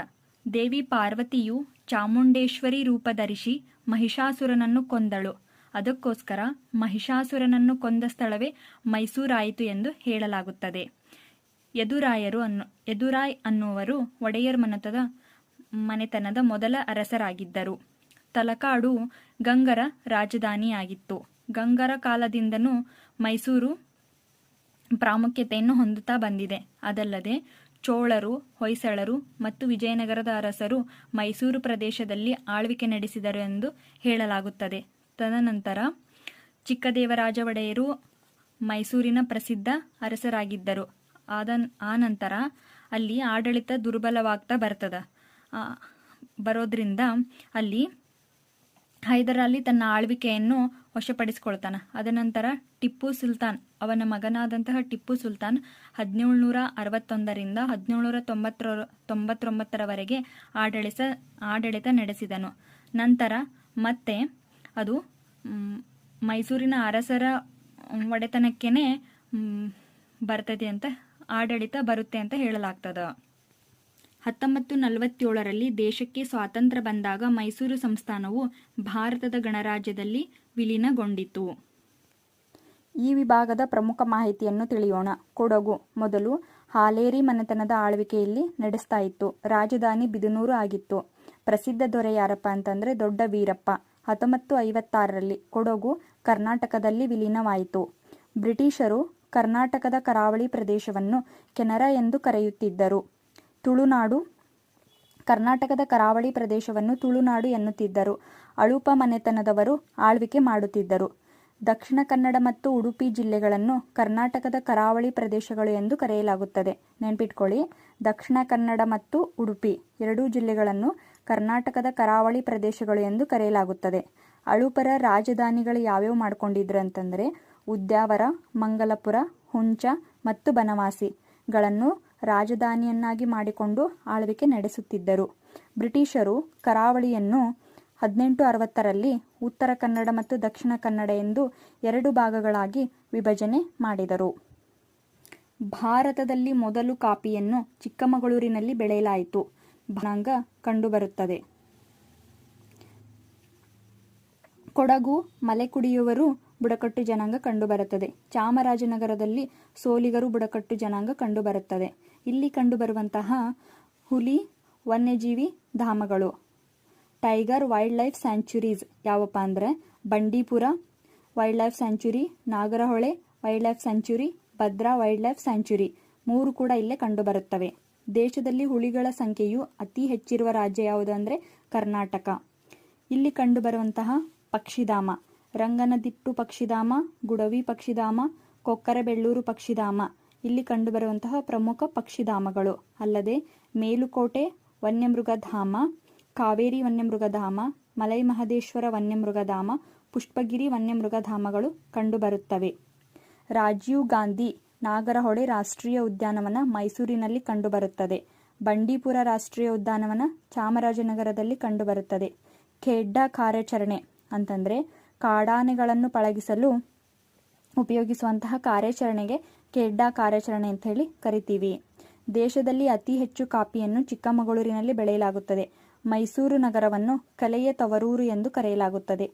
ದೇವಿ ಪಾರ್ವತಿಯು ಚಾಮುಂಡೇಶ್ವರಿ ರೂಪ ಧರಿಸಿ ಮಹಿಷಾಸುರನನ್ನು ಕೊಂದಳು. ಅದಕ್ಕೋಸ್ಕರ ಮಹಿಷಾಸುರನನ್ನು ಕೊಂದ ಸ್ಥಳವೇ ಮೈಸೂರಾಯಿತು ಎಂದು ಹೇಳಲಾಗುತ್ತದೆ. ಯದುರಾಯ್ ಅನ್ನುವರು ಒಡೆಯರ್ ಮನೆತನದ ಮೊದಲ ಅರಸರಾಗಿದ್ದರು. ತಲಕಾಡು ಗಂಗರ ರಾಜಧಾನಿಯಾಗಿತ್ತು. ಗಂಗರ ಕಾಲದಿಂದನೂ ಮೈಸೂರು ಪ್ರಾಮುಖ್ಯತೆಯನ್ನು ಹೊಂದುತ್ತಾ ಬಂದಿದೆ. ಅದಲ್ಲದೆ ಚೋಳರು, ಹೊಯ್ಸಳರು ಮತ್ತು ವಿಜಯನಗರದ ಅರಸರು ಮೈಸೂರು ಪ್ರದೇಶದಲ್ಲಿ ಆಳ್ವಿಕೆ ನಡೆಸಿದರು ಎಂದು ಹೇಳಲಾಗುತ್ತದೆ. ತದನಂತರ ಚಿಕ್ಕದೇವರಾಜ ಒಡೆಯರು ಮೈಸೂರಿನ ಪ್ರಸಿದ್ಧ ಅರಸರಾಗಿದ್ದರು. ಆ ನಂತರ ಅಲ್ಲಿ ಆಡಳಿತ ದುರ್ಬಲವಾಗ್ತಾ ಬರೋದ್ರಿಂದ ಅಲ್ಲಿ ಹೈದರಾಲಿ ತನ್ನ ಆಳ್ವಿಕೆಯನ್ನು ವಶಪಡಿಸಿಕೊಳ್ತಾನೆ. ಅದನಂತರ ಟಿಪ್ಪು ಸುಲ್ತಾನ್, ಅವನ ಮಗನಾದಂತಹ ಟಿಪ್ಪು ಸುಲ್ತಾನ್ 1761ರಿಂದ 1799ರವರೆಗೆ ಆಡಳಿತ ನಡೆಸಿದನು. ನಂತರ ಮತ್ತೆ ಅದು ಮೈಸೂರಿನ ಅರಸರ ಒಡೆತನಕ್ಕೇನೆ ಬರ್ತದೆ ಅಂತ ಆಡಳಿತ ಬರುತ್ತೆ ಅಂತ ಹೇಳಲಾಗ್ತದೆ. 1947ರಲ್ಲಿ ದೇಶಕ್ಕೆ ಸ್ವಾತಂತ್ರ್ಯ ಬಂದಾಗ ಮೈಸೂರು ಸಂಸ್ಥಾನವು ಭಾರತದ ಗಣರಾಜ್ಯದಲ್ಲಿ ವಿಲೀನಗೊಂಡಿತು. ಈ ವಿಭಾಗದ ಪ್ರಮುಖ ಮಾಹಿತಿಯನ್ನು ತಿಳಿಯೋಣ. ಕೊಡಗು ಮೊದಲು ಹಾಲೇರಿ ಮನೆತನದ ಆಳ್ವಿಕೆಯಲ್ಲಿ ನಡೆಸ್ತಾ ಇತ್ತು. ರಾಜಧಾನಿ ಬಿದನೂರು ಆಗಿತ್ತು. ಪ್ರಸಿದ್ಧ ದೊರೆ ಯಾರಪ್ಪ ಅಂತಂದರೆ ದೊಡ್ಡ ವೀರಪ್ಪ. 1956ರಲ್ಲಿ ಕೊಡಗು ಕರ್ನಾಟಕದಲ್ಲಿ ವಿಲೀನವಾಯಿತು. ಬ್ರಿಟಿಷರು ಕರ್ನಾಟಕದ ಕರಾವಳಿ ಪ್ರದೇಶವನ್ನು ಕೆನರಾ ಎಂದು ಕರೆಯುತ್ತಿದ್ದರು. ತುಳುನಾಡು ಕರ್ನಾಟಕದ ಕರಾವಳಿ ಪ್ರದೇಶವನ್ನು ತುಳುನಾಡು ಎನ್ನುತ್ತಿದ್ದರು. ಅಳುಪ ಮನೆತನದವರು ಆಳ್ವಿಕೆ ಮಾಡುತ್ತಿದ್ದರು. ದಕ್ಷಿಣ ಕನ್ನಡ ಮತ್ತು ಉಡುಪಿ ಜಿಲ್ಲೆಗಳನ್ನು ಕರ್ನಾಟಕದ ಕರಾವಳಿ ಪ್ರದೇಶಗಳು ಎಂದು ಕರೆಯಲಾಗುತ್ತದೆ. ನೆನ್ಪಿಟ್ಕೊಳ್ಳಿ, ದಕ್ಷಿಣ ಕನ್ನಡ ಮತ್ತು ಉಡುಪಿ 2 ಜಿಲ್ಲೆಗಳನ್ನು ಕರ್ನಾಟಕದ ಕರಾವಳಿ ಪ್ರದೇಶಗಳು ಎಂದು ಕರೆಯಲಾಗುತ್ತದೆ. ಅಳುಪರ ರಾಜಧಾನಿಗಳು ಯಾವ್ಯಾವ ಮಾಡ್ಕೊಂಡಿದ್ರು ಅಂತಂದರೆ ಉದ್ಯಾವರ, ಮಂಗಲಪುರ, ಹುಂಚ ಮತ್ತು ಬನವಾಸಿಗಳನ್ನು ರಾಜಧಾನಿಯನ್ನಾಗಿ ಮಾಡಿಕೊಂಡು ಆಳ್ವಿಕೆ ನಡೆಸುತ್ತಿದ್ದರು. ಬ್ರಿಟಿಷರು ಕರಾವಳಿಯನ್ನು 1860ರಲ್ಲಿ ಉತ್ತರ ಕನ್ನಡ ಮತ್ತು ದಕ್ಷಿಣ ಕನ್ನಡ ಎಂದು 2 ಭಾಗಗಳಾಗಿ ವಿಭಜನೆ ಮಾಡಿದರು. ಭಾರತದಲ್ಲಿ ಮೊದಲು ಕಾಫಿಯನ್ನು ಚಿಕ್ಕಮಗಳೂರಿನಲ್ಲಿ ಬೆಳೆಯಲಾಯಿತು. ಜನಾಂಗ ಕಂಡುಬರುತ್ತದೆ. ಕೊಡಗು ಮಲೆಕುಡಿಯುವರು ಬುಡಕಟ್ಟು ಜನಾಂಗ ಕಂಡುಬರುತ್ತದೆ. ಚಾಮರಾಜನಗರದಲ್ಲಿ ಸೋಲಿಗರು ಬುಡಕಟ್ಟು ಜನಾಂಗ ಕಂಡುಬರುತ್ತದೆ. ಇಲ್ಲಿ ಕಂಡುಬರುವಂತಹ ಹುಲಿ ವನ್ಯಜೀವಿ ಧಾಮಗಳು, ಟೈಗರ್ ವೈಲ್ಡ್ ಲೈಫ್ ಸ್ಯಾಂಚುರೀಸ್ ಯಾವಪ್ಪ ಅಂದರೆ Bandipur wildlife sanctuary, Nagarhole wildlife sanctuary, Bhadra wildlife sanctuary 3 ಕೂಡ ಇಲ್ಲೇ ಕಂಡುಬರುತ್ತವೆ. ದೇಶದಲ್ಲಿ ಹುಲಿಗಳ ಸಂಖ್ಯೆಯು ಅತಿ ಹೆಚ್ಚಿರುವ ರಾಜ್ಯ ಯಾವುದು ಅಂದರೆ ಕರ್ನಾಟಕ. ಇಲ್ಲಿ ಕಂಡುಬರುವಂತಹ ಪಕ್ಷಿಧಾಮ ರಂಗನದಿಟ್ಟು ಪಕ್ಷಿಧಾಮ, ಗುಡವಿ ಪಕ್ಷಿಧಾಮ, ಕೊಕ್ಕರಬೆಳ್ಳೂರು ಪಕ್ಷಿಧಾಮ ಇಲ್ಲಿ ಕಂಡುಬರುವಂತಹ ಪ್ರಮುಖ ಪಕ್ಷಿಧಾಮಗಳು. ಅಲ್ಲದೆ ಮೇಲುಕೋಟೆ ವನ್ಯಮೃಗಧಾಮ, ಕಾವೇರಿ ವನ್ಯಮೃಗಧಾಮ, ಮಲೈ ಮಹದೇಶ್ವರ ವನ್ಯಮೃಗಧಾಮ, ಪುಷ್ಪಗಿರಿ ವನ್ಯಮೃಗಧಾಮಗಳು ಕಂಡುಬರುತ್ತವೆ. ರಾಜೀವ್ ಗಾಂಧಿ ನಾಗರಹೊಳೆ ರಾಷ್ಟ್ರೀಯ ಉದ್ಯಾನವನ ಮೈಸೂರಿನಲ್ಲಿ ಕಂಡುಬರುತ್ತದೆ. ಬಂಡೀಪುರ ರಾಷ್ಟ್ರೀಯ ಉದ್ಯಾನವನ ಚಾಮರಾಜನಗರದಲ್ಲಿ ಕಂಡುಬರುತ್ತದೆ. ಖೇಡ್ಡಾ ಕಾರ್ಯಾಚರಣೆ ಅಂತಂದರೆ ಕಾಡಾನೆಗಳನ್ನು ಪಳಗಿಸಲು ಉಪಯೋಗಿಸುವಂತಹ ಕಾರ್ಯಾಚರಣೆಗೆ ಖೇಡ್ಡಾ ಕಾರ್ಯಾಚರಣೆ ಅಂತ ಹೇಳಿ ಕರಿತೀವಿ. ದೇಶದಲ್ಲಿ ಅತಿ ಹೆಚ್ಚು ಕಾಫಿಯನ್ನು ಚಿಕ್ಕಮಗಳೂರಿನಲ್ಲಿ ಬೆಳೆಯಲಾಗುತ್ತದೆ. ಮೈಸೂರು ನಗರವನ್ನು ಕಲೆಯ ತವರೂರು ಎಂದು ಕರೆಯಲಾಗುತ್ತದೆ.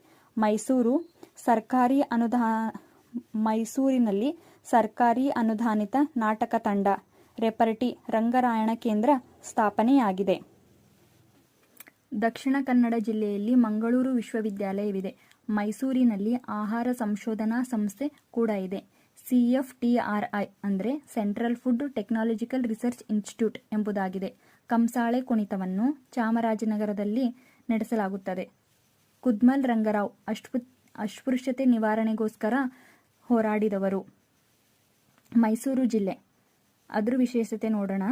ಮೈಸೂರಿನಲ್ಲಿ ಸರ್ಕಾರಿ ಅನುದಾನಿತ ನಾಟಕ ತಂಡ, ರೆಪರ್ಟಿ ರಂಗರಾಯಣ ಕೇಂದ್ರ ಸ್ಥಾಪನೆಯಾಗಿದೆ. ದಕ್ಷಿಣ ಕನ್ನಡ ಜಿಲ್ಲೆಯಲ್ಲಿ ಮಂಗಳೂರು ವಿಶ್ವವಿದ್ಯಾಲಯವಿದೆ. ಮೈಸೂರಿನಲ್ಲಿ ಆಹಾರ ಸಂಶೋಧನಾ ಸಂಸ್ಥೆ ಕೂಡ ಇದೆ. CFTRI ಅಂದರೆ central food technological research institute ಎಂಬುದಾಗಿದೆ. ಕಂಸಾಳೆ ಕುಣಿತವನ್ನು ಚಾಮರಾಜನಗರದಲ್ಲಿ ನಡೆಸಲಾಗುತ್ತದೆ. ಕುದ್ಮಲ್ ರಂಗರಾವ್ ಅಸ್ಪೃಶ್ಯತೆ ನಿವಾರಣೆಗೋಸ್ಕರ ಹೋರಾಡಿದವರು. ಮೈಸೂರು ಜಿಲ್ಲೆ, ಅದರ ವಿಶೇಷತೆ ನೋಡೋಣ.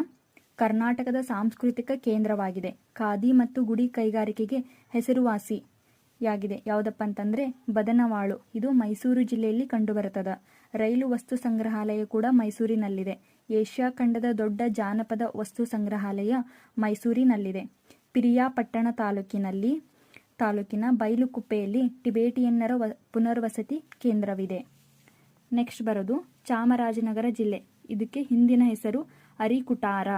ಕರ್ನಾಟಕದ ಸಾಂಸ್ಕೃತಿಕ ಕೇಂದ್ರವಾಗಿದೆ. ಖಾದಿ ಮತ್ತು ಗುಡಿ ಕೈಗಾರಿಕೆಗೆ ಹೆಸರುವಾಸಿಯಾಗಿದೆ. ಯಾವುದಪ್ಪ ಅಂತಂದರೆ ಬದನವಾಳು. ಇದು ಮೈಸೂರು ಜಿಲ್ಲೆಯಲ್ಲಿ ಕಂಡುಬರುತ್ತದೆ. ರೈಲು ವಸ್ತು ಸಂಗ್ರಹಾಲಯ ಕೂಡ ಮೈಸೂರಿನಲ್ಲಿದೆ. ಏಷ್ಯಾ ಖಂಡದ ದೊಡ್ಡ ಜಾನಪದ ವಸ್ತು ಸಂಗ್ರಹಾಲಯ ಮೈಸೂರಿನಲ್ಲಿದೆ. ಪಿರಿಯಾಪಟ್ಟಣ ತಾಲೂಕಿನ ಬೈಲುಕುಪ್ಪೆಯಲ್ಲಿ ಟಿಬೇಟಿಯನ್ನರ ಪುನರ್ವಸತಿ ಕೇಂದ್ರವಿದೆ. ನೆಕ್ಸ್ಟ್ ಬರೋದು ಚಾಮರಾಜನಗರ ಜಿಲ್ಲೆ. ಇದಕ್ಕೆ ಹಿಂದಿನ ಹೆಸರು ಅರಿಕುಟಾರ.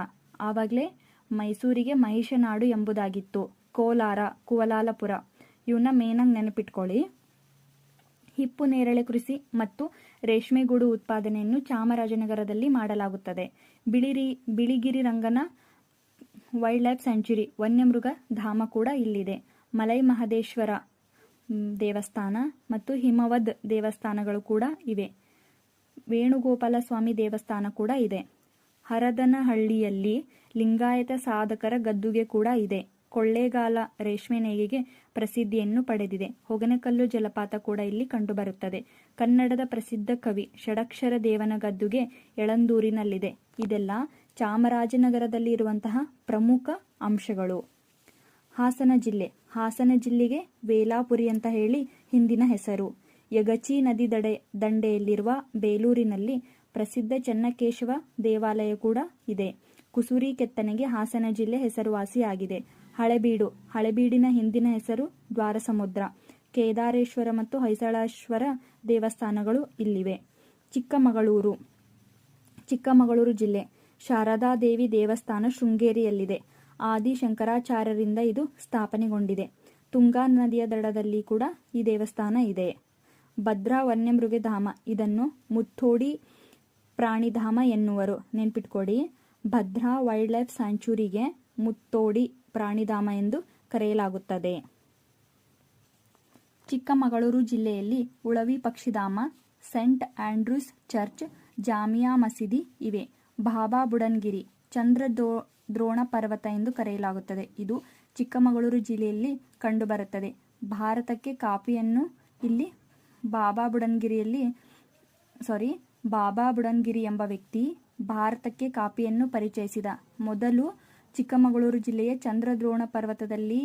ಆವಾಗಲೇ ಮೈಸೂರಿಗೆ ಮಹಿಷನಾಡು ಎಂಬುದಾಗಿತ್ತು. ಕೋಲಾರ, ಕುವಲಾಲಪುರ ಇವನ್ನ ಮೇನಾಗಿ ನೆನಪಿಟ್ಕೊಳ್ಳಿ. ಹಿಪ್ಪು ನೇರಳೆ ಕೃಷಿ ಮತ್ತು ರೇಷ್ಮೆಗೂಡು ಉತ್ಪಾದನೆಯನ್ನು ಚಾಮರಾಜನಗರದಲ್ಲಿ ಮಾಡಲಾಗುತ್ತದೆ. ಬಿಳಿಗಿರಿ ರಂಗನ ವೈಲ್ಡ್ ಲೈಫ್ ಸ್ಯಾಂಚುರಿ ವನ್ಯಮೃಗ ಧಾಮ ಕೂಡ ಇಲ್ಲಿದೆ. ಮಲೈ ಮಹದೇಶ್ವರ ದೇವಸ್ಥಾನ ಮತ್ತು ಹಿಮವದ್ ದೇವಸ್ಥಾನಗಳು ಕೂಡ ಇವೆ. ವೇಣುಗೋಪಾಲ ಸ್ವಾಮಿ ದೇವಸ್ಥಾನ ಕೂಡ ಇದೆ. ಹರದನಹಳ್ಳಿಯಲ್ಲಿ ಲಿಂಗಾಯತ ಸಾಧಕರ ಗದ್ದುಗೆ ಕೂಡ ಇದೆ. ಕೊಳ್ಳೇಗಾಲ ರೇಷ್ಮೆ ನೇಯ್ಗೆಗೆ ಪ್ರಸಿದ್ಧಿಯನ್ನು ಪಡೆದಿದೆ. ಹೊಗನಕಲ್ಲು ಜಲಪಾತ ಕೂಡ ಇಲ್ಲಿ ಕಂಡುಬರುತ್ತದೆ. ಕನ್ನಡದ ಪ್ರಸಿದ್ಧ ಕವಿ ಷಡಕ್ಷರ ದೇವನ ಗದ್ದುಗೆ ಯಳಂದೂರಿನಲ್ಲಿದೆ. ಇದೆಲ್ಲ ಚಾಮರಾಜನಗರದಲ್ಲಿ ಇರುವಂತಹ ಪ್ರಮುಖ ಅಂಶಗಳು. ಹಾಸನ ಜಿಲ್ಲೆಗೆ ವೇಲಾಪುರಿ ಅಂತ ಹೇಳಿ ಹಿಂದಿನ ಹೆಸರು. ಯಗಚಿ ನದಿ ದಂಡೆಯಲ್ಲಿರುವ ಬೇಲೂರಿನಲ್ಲಿ ಪ್ರಸಿದ್ಧ ಚೆನ್ನಕೇಶವ ದೇವಾಲಯ ಕೂಡ ಇದೆ. ಕುಸುರಿ ಕೆತ್ತನೆಗೆ ಹಾಸನ ಜಿಲ್ಲೆ ಹೆಸರುವಾಸಿಯಾಗಿದೆ. ಹಳೆಬೀಡಿನ ಹಿಂದಿನ ಹೆಸರು ದ್ವಾರಸಮುದ್ರ. ಕೇದಾರೇಶ್ವರ ಮತ್ತು ಹೊಯ್ಸಳೇಶ್ವರ ದೇವಸ್ಥಾನಗಳು ಇಲ್ಲಿವೆ. ಚಿಕ್ಕಮಗಳೂರು ಜಿಲ್ಲೆ. ಶಾರದಾದೇವಿ ದೇವಸ್ಥಾನ ಶೃಂಗೇರಿಯಲ್ಲಿದೆ. ಆದಿ ಶಂಕರಾಚಾರ್ಯರಿಂದ ಇದು ಸ್ಥಾಪನೆಗೊಂಡಿದೆ. ತುಂಗಾ ನದಿಯ ದಡದಲ್ಲಿ ಕೂಡ ಈ ದೇವಸ್ಥಾನ ಇದೆ. ಭದ್ರಾ ವನ್ಯಮೃಗಧಾಮ, ಇದನ್ನು ಮುತ್ತೋಡಿ ಪ್ರಾಣಿಧಾಮ ಎನ್ನುವರು. ನೆನ್ಪಿಟ್ಕೊಡಿ, ಭದ್ರಾ ವೈಲ್ಡ್ ಲೈಫ್ ಸ್ಯಾಂಚುರಿಗೆ ಮುತ್ತೋಡಿ ಪ್ರಾಣಿಧಾಮ ಎಂದು ಕರೆಯಲಾಗುತ್ತದೆ. ಚಿಕ್ಕಮಗಳೂರು ಜಿಲ್ಲೆಯಲ್ಲಿ ಉಳವಿ ಪಕ್ಷಿಧಾಮ, ಸೆಂಟ್ ಆಂಡ್ರ್ಯೂಸ್ ಚರ್ಚ್, ಜಾಮಿಯಾ ಮಸೀದಿ ಇವೆ. ಬಾಬಾ ಬುಡನ್ಗಿರಿ ಚಂದ್ರದ್ರೋಣ ಪರ್ವತ ಎಂದು ಕರೆಯಲಾಗುತ್ತದೆ. ಇದು ಚಿಕ್ಕಮಗಳೂರು ಜಿಲ್ಲೆಯಲ್ಲಿ ಕಂಡುಬರುತ್ತದೆ. ಭಾರತಕ್ಕೆ ಕಾಫಿಯನ್ನು ಇಲ್ಲಿ ಬಾಬಾ ಬುಡನ್ಗಿರಿ ಎಂಬ ವ್ಯಕ್ತಿ ಭಾರತಕ್ಕೆ ಕಾಫಿಯನ್ನು ಪರಿಚಯಿಸಿದ. ಮೊದಲು ಚಿಕ್ಕಮಗಳೂರು ಜಿಲ್ಲೆಯ ಚಂದ್ರದ್ರೋಣ ಪರ್ವತದಲ್ಲಿ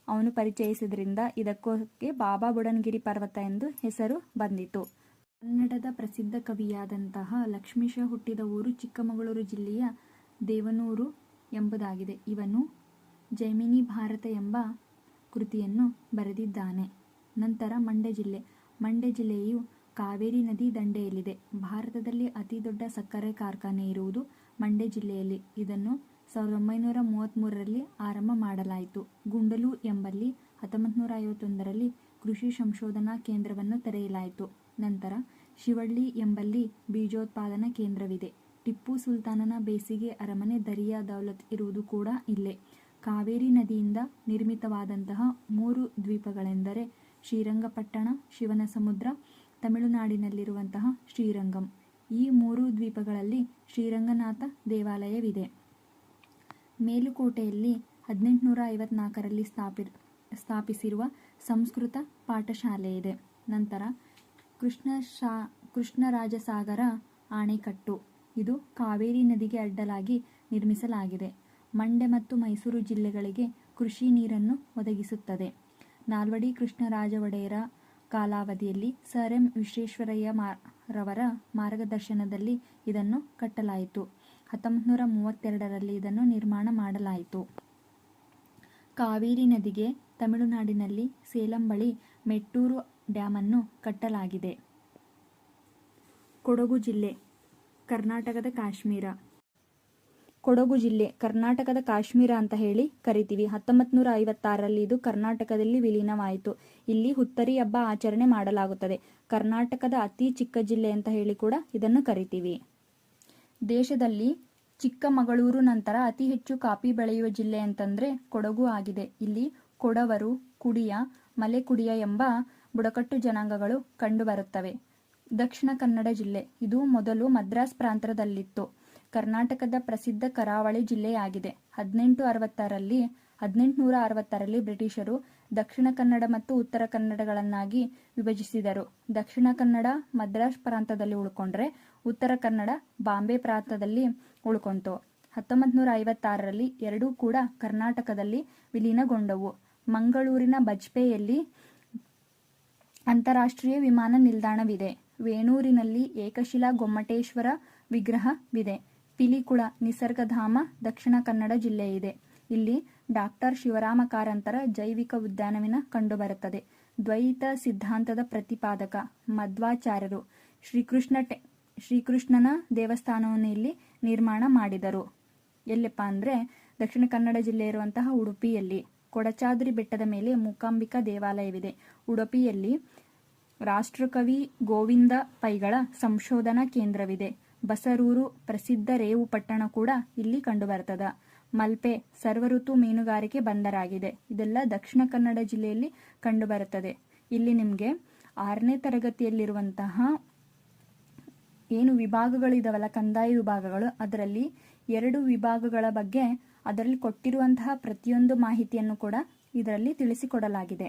ಅವನು ಪರಿಚಯಿಸಿದ್ರಿಂದ ಇದಕ್ಕೆ ಬಾಬಾ ಬುಡನ್ಗಿರಿ ಪರ್ವತ ಎಂದು ಹೆಸರು ಬಂದಿತು. ಕನ್ನಡದ ಪ್ರಸಿದ್ಧ ಕವಿಯಾದಂತಹ ಲಕ್ಷ್ಮೀಶ ಹುಟ್ಟಿದ ಊರು ಚಿಕ್ಕಮಗಳೂರು ಜಿಲ್ಲೆಯ ದೇವನೂರು ಎಂಬುದಾಗಿದೆ. ಇವನು ಜೈಮಿನಿ ಭಾರತ ಎಂಬ ಕೃತಿಯನ್ನು ಬರೆದಿದ್ದಾನೆ. ನಂತರ ಮಂಡ್ಯ ಜಿಲ್ಲೆಯು ಕಾವೇರಿ ನದಿ ದಂಡೆಯಲ್ಲಿದೆ. ಭಾರತದಲ್ಲಿ ಅತಿ ದೊಡ್ಡ ಸಕ್ಕರೆ ಕಾರ್ಖಾನೆ ಇರುವುದು ಮಂಡ್ಯ ಜಿಲ್ಲೆಯಲ್ಲಿ. ಇದನ್ನು 1933ರಲ್ಲಿ ಆರಂಭ ಮಾಡಲಾಯಿತು. ಗುಂಡಲು ಎಂಬಲ್ಲಿ 1951ರಲ್ಲಿ ಕೃಷಿ ಸಂಶೋಧನಾ ಕೇಂದ್ರವನ್ನು ತೆರೆಯಲಾಯಿತು. ನಂತರ ಶಿವಳ್ಳಿ ಎಂಬಲ್ಲಿ ಬೀಜೋತ್ಪಾದನಾ ಕೇಂದ್ರವಿದೆ. ಟಿಪ್ಪು ಸುಲ್ತಾನನ ಬೇಸಿಗೆ ಅರಮನೆ ದರಿಯಾ ದೌಲತ್ ಇರುವುದು ಕೂಡ ಇಲ್ಲೇ. ಕಾವೇರಿ ನದಿಯಿಂದ ನಿರ್ಮಿತವಾದಂತಹ 3 ದ್ವೀಪಗಳೆಂದರೆ ಶ್ರೀರಂಗಪಟ್ಟಣ, ಶಿವನಸಮುದ್ರ, ತಮಿಳುನಾಡಿನಲ್ಲಿರುವಂತಹ ಶ್ರೀರಂಗಂ. ಈ 3 ದ್ವೀಪಗಳಲ್ಲಿ ಶ್ರೀರಂಗನಾಥ ದೇವಾಲಯವಿದೆ. ಮೇಲುಕೋಟೆಯಲ್ಲಿ 1854ರಲ್ಲಿ ಸ್ಥಾಪಿಸಿರುವ ಸಂಸ್ಕೃತ ಪಾಠಶಾಲೆ ಇದೆ. ನಂತರ ಕೃಷ್ಣರಾಜಸಾಗರ ಅಣೆಕಟ್ಟು, ಇದು ಕಾವೇರಿ ನದಿಗೆ ಅಡ್ಡಲಾಗಿ ನಿರ್ಮಿಸಲಾಗಿದೆ. ಮಂಡ್ಯ ಮತ್ತು ಮೈಸೂರು ಜಿಲ್ಲೆಗಳಿಗೆ ಕೃಷಿ ನೀರನ್ನು ಒದಗಿಸುತ್ತದೆ. ನಾಲ್ವಡಿ ಕೃಷ್ಣರಾಜ ಒಡೆಯರ ಕಾಲಾವಧಿಯಲ್ಲಿ ಸರ್ ಎಂ ವಿಶ್ವೇಶ್ವರಯ್ಯ ರವರ ಮಾರ್ಗದರ್ಶನದಲ್ಲಿ ಇದನ್ನು ಕಟ್ಟಲಾಯಿತು. 1932ರಲ್ಲಿ ಇದನ್ನು ನಿರ್ಮಾಣ ಮಾಡಲಾಯಿತು. ಕಾವೇರಿ ನದಿಗೆ ತಮಿಳುನಾಡಿನಲ್ಲಿ ಸೇಲಂ ಬಳಿ ಮೆಟ್ಟೂರು ಡ್ಯಾಮನ್ನು ಕಟ್ಟಲಾಗಿದೆ. ಕೊಡಗು ಜಿಲ್ಲೆ ಕರ್ನಾಟಕದ ಕಾಶ್ಮೀರ. ಕೊಡಗು ಜಿಲ್ಲೆ ಕರ್ನಾಟಕದ ಕಾಶ್ಮೀರ ಅಂತ ಹೇಳಿ ಕರಿತೀವಿ. 1956ರಲ್ಲಿ ಇದು ಕರ್ನಾಟಕದಲ್ಲಿ ವಿಲೀನವಾಯಿತು. ಇಲ್ಲಿ ಹುತ್ತರಿ ಹಬ್ಬ ಆಚರಣೆ ಮಾಡಲಾಗುತ್ತದೆ. ಕರ್ನಾಟಕದ ಅತಿ ಚಿಕ್ಕ ಜಿಲ್ಲೆ ಅಂತ ಹೇಳಿ ಕೂಡ ಇದನ್ನು ಕರಿತೀವಿ. ದೇಶದಲ್ಲಿ ಚಿಕ್ಕಮಗಳೂರು ನಂತರ ಅತಿ ಹೆಚ್ಚು ಕಾಫಿ ಬೆಳೆಯುವ ಜಿಲ್ಲೆ ಅಂತಂದ್ರೆ ಕೊಡಗು ಆಗಿದೆ. ಇಲ್ಲಿ ಕೊಡವರು, ಕುಡಿಯ, ಮಲೆಕುಡಿಯ ಎಂಬ ಬುಡಕಟ್ಟು ಜನಾಂಗಗಳು ಕಂಡುಬರುತ್ತವೆ. ದಕ್ಷಿಣ ಕನ್ನಡ ಜಿಲ್ಲೆ ಇದು ಮೊದಲು ಮದ್ರಾಸ್ ಪ್ರಾಂತದಲ್ಲಿತ್ತು. ಕರ್ನಾಟಕದ ಪ್ರಸಿದ್ಧ ಕರಾವಳಿ ಜಿಲ್ಲೆಯಾಗಿದೆ. 1860ರಲ್ಲಿ ಬ್ರಿಟಿಷರು ದಕ್ಷಿಣ ಕನ್ನಡ ಮತ್ತು ಉತ್ತರ ಕನ್ನಡಗಳನ್ನಾಗಿ ವಿಭಜಿಸಿದರು. ದಕ್ಷಿಣ ಕನ್ನಡ ಮದ್ರಾಸ್ ಪ್ರಾಂತದಲ್ಲಿ ಉಳ್ಕೊಂಡ್ರೆ ಉತ್ತರ ಕನ್ನಡ ಬಾಂಬೆ ಪ್ರಾಂತದಲ್ಲಿ ಉಳ್ಕೊಂತು. 1956ರಲ್ಲಿ ಎರಡೂ ಕೂಡ ಕರ್ನಾಟಕದಲ್ಲಿ ವಿಲೀನಗೊಂಡವು. ಮಂಗಳೂರಿನ ಬಜ್ಪೆಯಲ್ಲಿ ಅಂತಾರಾಷ್ಟ್ರೀಯ ವಿಮಾನ ನಿಲ್ದಾಣವಿದೆ. ವೇಣೂರಿನಲ್ಲಿ ಏಕಶಿಲಾ ಗೊಮ್ಮಟೇಶ್ವರ ವಿಗ್ರಹವಿದೆ. ಪಿಲಿಕುಳ ನಿಸರ್ಗಧಾಮ ದಕ್ಷಿಣ ಕನ್ನಡ ಜಿಲ್ಲೆಯಿದೆ. ಇಲ್ಲಿ ಡಾಕ್ಟರ್ ಶಿವರಾಮ ಕಾರಂತರ ಜೈವಿಕ ಉದ್ಯಾನವನ ಕಂಡುಬರುತ್ತದೆ. ದ್ವೈತ ಸಿದ್ಧಾಂತದ ಪ್ರತಿಪಾದಕ ಮಧ್ವಾಚಾರ್ಯರು ಶ್ರೀಕೃಷ್ಣನ ದೇವಸ್ಥಾನವನ್ನು ಇಲ್ಲಿ ನಿರ್ಮಾಣ ಮಾಡಿದರು. ಎಲ್ಲಪ್ಪ ಅಂದರೆ ದಕ್ಷಿಣ ಕನ್ನಡ ಜಿಲ್ಲೆ ಇರುವಂತಹ ಉಡುಪಿಯಲ್ಲಿ. ಕೊಡಚಾದ್ರಿ ಬೆಟ್ಟದ ಮೇಲೆ ಮೂಕಾಂಬಿಕಾ ದೇವಾಲಯವಿದೆ. ಉಡುಪಿಯಲ್ಲಿ ರಾಷ್ಟ್ರಕವಿ ಗೋವಿಂದ ಪೈಗಳ ಸಂಶೋಧನಾ ಕೇಂದ್ರವಿದೆ. ಬಸರೂರು ಪ್ರಸಿದ್ಧ ರೇವು ಪಟ್ಟಣ ಕೂಡ ಇಲ್ಲಿ ಕಂಡುಬರ್ತದ. ಮಲ್ಪೆ ಸರ್ವಋತು ಮೀನುಗಾರಿಕೆ ಬಂದರಾಗಿದೆ. ಇದೆಲ್ಲ ದಕ್ಷಿಣ ಕನ್ನಡ ಜಿಲ್ಲೆಯಲ್ಲಿ ಕಂಡುಬರುತ್ತದೆ. ಇಲ್ಲಿ ನಿಮಗೆ 6ನೇ ತರಗತಿಯಲ್ಲಿರುವಂತಹ ಏನು ವಿಭಾಗಗಳಿದಾವಲ್ಲ, ಕಂದಾಯ ವಿಭಾಗಗಳು, ಅದರಲ್ಲಿ 2 ವಿಭಾಗಗಳ ಬಗ್ಗೆ ಅದರಲ್ಲಿ ಕೊಟ್ಟಿರುವಂತಹ ಪ್ರತಿಯೊಂದು ಮಾಹಿತಿಯನ್ನು ಕೂಡ ಇದರಲ್ಲಿ ತಿಳಿಸಿಕೊಡಲಾಗಿದೆ.